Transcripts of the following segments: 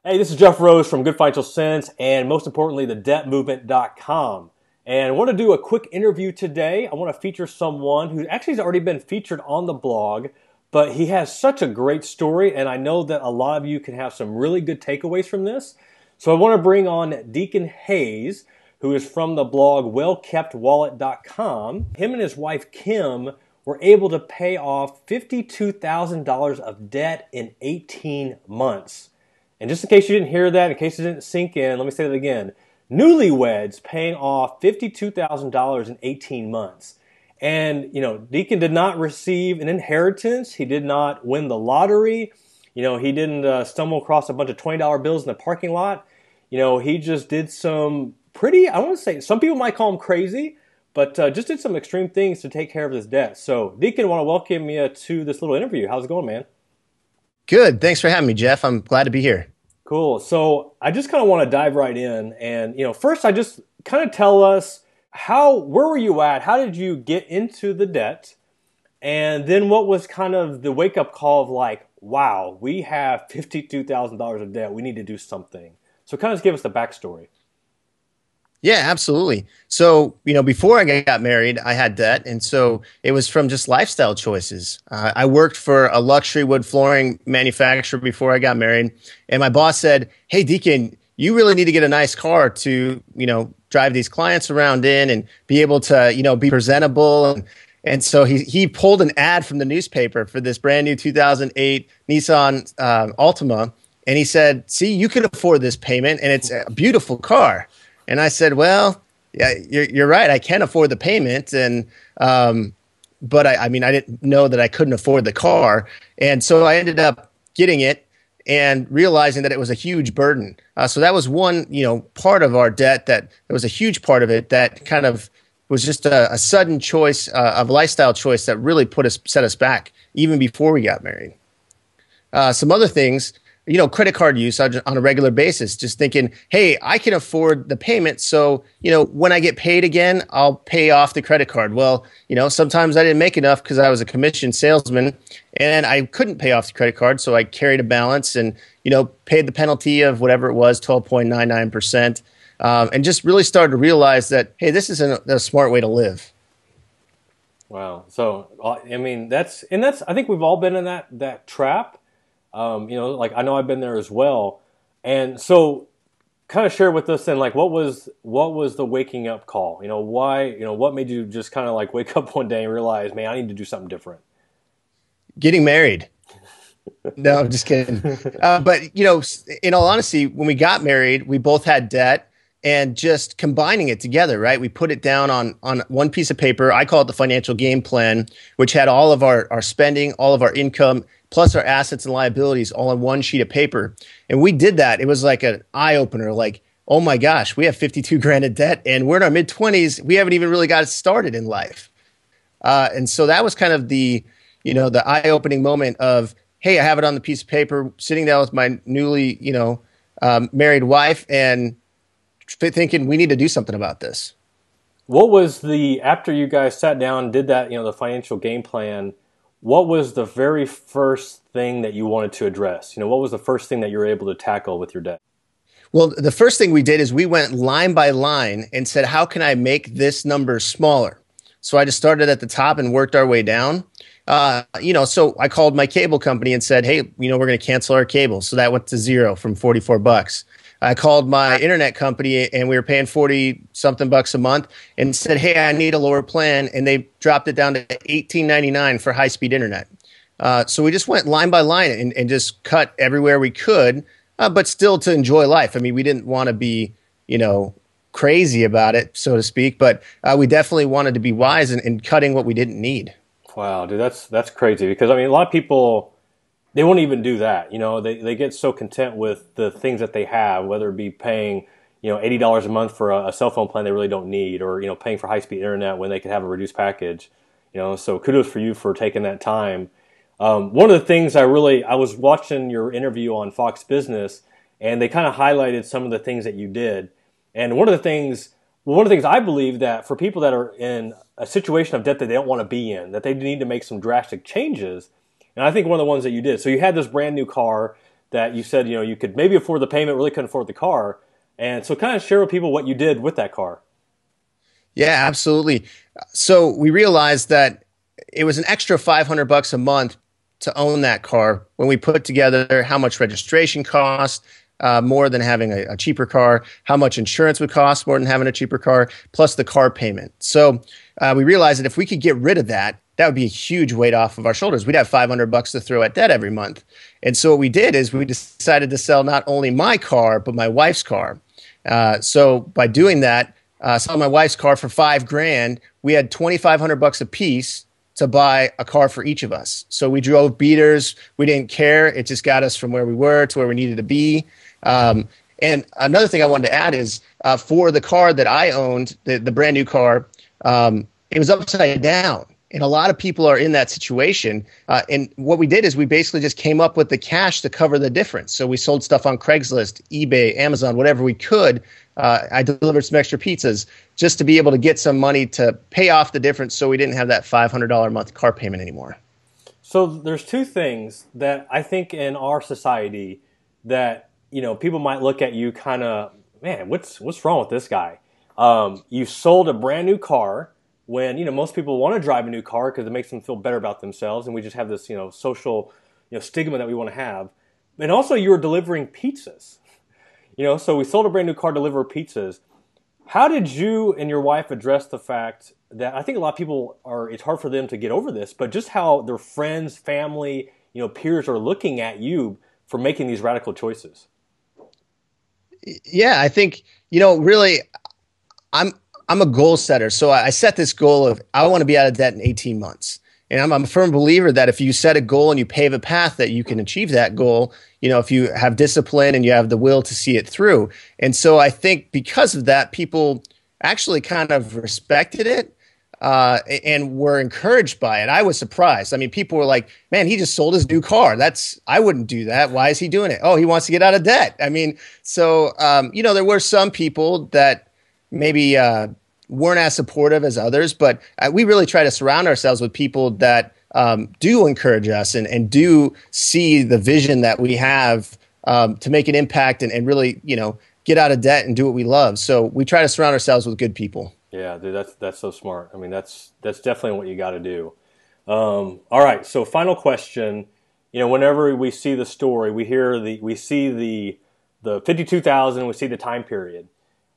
Hey, this is Jeff Rose from Good Financial Sense and most importantly, thedebtmovement.com. And I want to do a quick interview today. I want to feature someone who actually has already been featured on the blog, but he has such a great story, and I know that a lot of you can have some really good takeaways from this. So I want to bring on Deacon Hayes, who is from the blog wellkeptwallet.com. Him and his wife, Kim, were able to pay off $52,000 of debt in 18 months. And just in case you didn't hear that, in case it didn't sink in, let me say that again. Newlyweds paying off $52,000 in 18 months. And, Deacon did not receive an inheritance. He did not win the lottery. He didn't stumble across a bunch of $20 bills in the parking lot. He just did some pretty, I want to say, some people might call him crazy, but just did some extreme things to take care of his debt. So, Deacon, I want to welcome you to this little interview. How's it going, man? Good. Thanks for having me, Jeff. I'm glad to be here. Cool. So I just kind of want to dive right in. And, first I just kind of tell us where were you at? How did you get into the debt? And then what was kind of the wake up call of like, wow, we have $52,000 of debt. We need to do something. So kind of just give us the backstory. Yeah, absolutely. So, before I got married, I had debt. And so it was from just lifestyle choices. I worked for a luxury wood flooring manufacturer before I got married. And my boss said, hey, Deacon, you really need to get a nice car to, drive these clients around in and be able to, be presentable. And so he pulled an ad from the newspaper for this brand new 2008 Nissan Altima. And he said, see, you can afford this payment and it's a beautiful car. And I said, well, yeah, you're right. I can afford the payment. And, but I didn't know that I couldn't afford the car. And so I ended up getting it and realizing that it was a huge burden. So that was one, part of our debt there was a huge part of it that kind of was just a sudden choice, of lifestyle choice that really set us back even before we got married. Some other things, credit card use on a regular basis, just thinking, hey, I can afford the payment. So, when I get paid again, I'll pay off the credit card. Well, sometimes I didn't make enough because I was a commission salesman and I couldn't pay off the credit card. So I carried a balance and, paid the penalty of whatever it was, 12.99%. And just really started to realize that, hey, this isn't a smart way to live. Wow. So, I think we've all been in that trap. Like I know I've been there as well. And so kind of share with us then, like, what was the waking up call? What made you just kind of like wake up one day and realize, man, I need to do something different? Getting married. No, I'm just kidding. But, in all honesty, when we got married, we both had debt and just combining it together, right? We put it down on one piece of paper. I call it the financial game plan, which had all of our spending, all of our income, plus our assets and liabilities all on one sheet of paper. And we did that. It was like an eye opener, like, oh my gosh, we have 52 grand in debt and we're in our mid 20s. We haven't even really got started in life. And so that was kind of the eye opening moment of, hey, I have it on the piece of paper, sitting down with my newly, married wife and thinking we need to do something about this. What was after you guys sat down and did that, the financial game plan, what was the very first thing that you wanted to address? What was the first thing that you were able to tackle with your debt? Well, the first thing we did is we went line by line and said, how can I make this number smaller? So I just started at the top and worked our way down. So I called my cable company and said, hey, we're going to cancel our cable. So that went to zero from $44. I called my internet company and we were paying 40 something bucks a month and said, hey, I need a lower plan. And they dropped it down to $18.99 for high speed internet. So we just went line by line and just cut everywhere we could, but still to enjoy life. I mean, we didn't want to be, crazy about it, so to speak, but we definitely wanted to be wise in cutting what we didn't need. Wow, dude, that's crazy because a lot of people, they won't even do that. They get so content with the things that they have, whether it be paying, $80 a month for a cell phone plan they really don't need, or, paying for high-speed internet when they could have a reduced package. So kudos for you for taking that time. One of the things I was watching your interview on Fox Business, and they kind of highlighted some of the things that you did. And one of the things I believe that for people that are in a situation of debt that they don't want to be in, that they need to make some drastic changes. And I think one of the ones that you did, so you had this brand new car that you said, you could maybe afford the payment, really couldn't afford the car. And so kind of share with people what you did with that car. Yeah, absolutely. So we realized that it was an extra $500 a month to own that car when we put together how much registration cost, more than having a cheaper car, how much insurance would cost more than having a cheaper car, plus the car payment. So we realized that if we could get rid of that, that would be a huge weight off of our shoulders. We'd have $500 to throw at debt every month. And so what we did is we decided to sell not only my car, but my wife's car. So by doing that, selling my wife's car for $5,000, we had $2,500 a piece to buy a car for each of us. So we drove beaters. We didn't care. It just got us from where we were to where we needed to be. And another thing I wanted to add is for the car that I owned, the brand new car, it was upside down. And a lot of people are in that situation. And what we did is we basically just came up with the cash to cover the difference. So we sold stuff on Craigslist, eBay, Amazon, whatever we could. I delivered some extra pizzas just to be able to get some money to pay off the difference so we didn't have that $500 a month car payment anymore. So there's two things that I think in our society that, people might look at you kind of, man, what's wrong with this guy? You sold a brand new car when, most people want to drive a new car because it makes them feel better about themselves. And we just have this, social, stigma that we want to have. And also you were delivering pizzas, so we sold a brand new car, deliver pizzas. How did you and your wife address the fact that I think a lot of people it's hard for them to get over this, but just how their friends, family, peers are looking at you for making these radical choices? Yeah, I think, really, I'm a goal setter. So I set this goal of I want to be out of debt in 18 months. And I'm a firm believer that if you set a goal and you pave a path that you can achieve that goal, if you have discipline and you have the will to see it through. And so I think because of that, people actually kind of respected it and were encouraged by it. I was surprised. I mean, people were like, man, he just sold his new car. I wouldn't do that. Why is he doing it? Oh, he wants to get out of debt. I mean, so, there were some people that maybe weren't as supportive as others, but we really try to surround ourselves with people that do encourage us and do see the vision that we have to make an impact and really, get out of debt and do what we love. So we try to surround ourselves with good people. Yeah, dude, that's so smart. I mean, that's definitely what you got to do. All right, so final question. Whenever we see the story, we see the 52,000, we see the time period.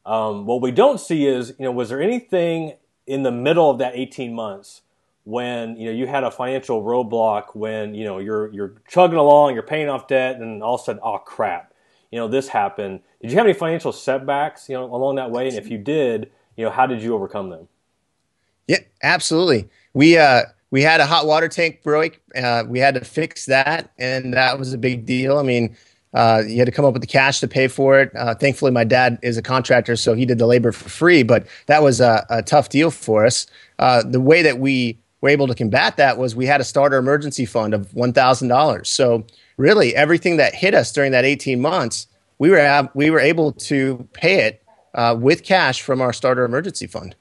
What we don't see is, was there anything in the middle of that 18 months when, you had a financial roadblock when, you're chugging along, you're paying off debt, and all of a sudden, oh crap, this happened. Did you have any financial setbacks, along that way? And if you did, how did you overcome them? Yeah, absolutely. We had a hot water tank break. We had to fix that, and that was a big deal. I mean, you had to come up with the cash to pay for it. Thankfully, my dad is a contractor, so he did the labor for free, but that was a tough deal for us. The way that we were able to combat that was we had a starter emergency fund of $1,000. So really, everything that hit us during that 18 months, we were able to pay it with cash from our starter emergency fund.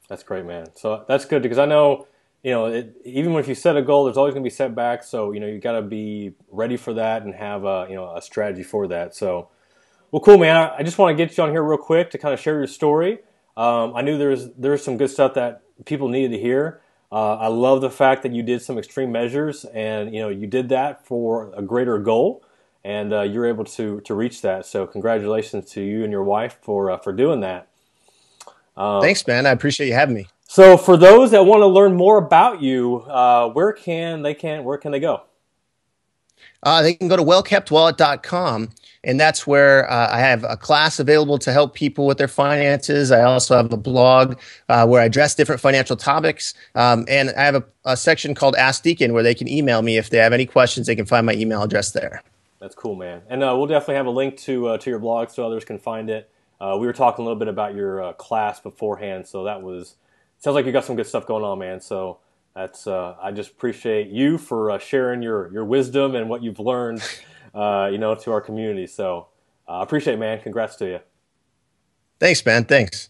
That's great, man. So that's good because I know, even if you set a goal, there's always going to be setbacks. So, you got to be ready for that and have a strategy for that. So, well, cool, man. I just want to get you on here real quick to kind of share your story. I knew there's some good stuff that people needed to hear. I love the fact that you did some extreme measures and, you did that for a greater goal and you're able to reach that. So congratulations to you and your wife for doing that. Thanks, man. I appreciate you having me. So for those that want to learn more about you, where can they go? They can go to wellkeptwallet.com, and that's where I have a class available to help people with their finances. I also have a blog where I address different financial topics, and I have a section called Ask Deacon where they can email me if they have any questions. They can find my email address there. That's cool, man. And we'll definitely have a link to your blog so others can find it. We were talking a little bit about your class beforehand, so sounds like you got some good stuff going on, man. So that's I just appreciate you for sharing your wisdom and what you've learned, to our community. So I appreciate it, man. Congrats to you. Thanks, man. Thanks.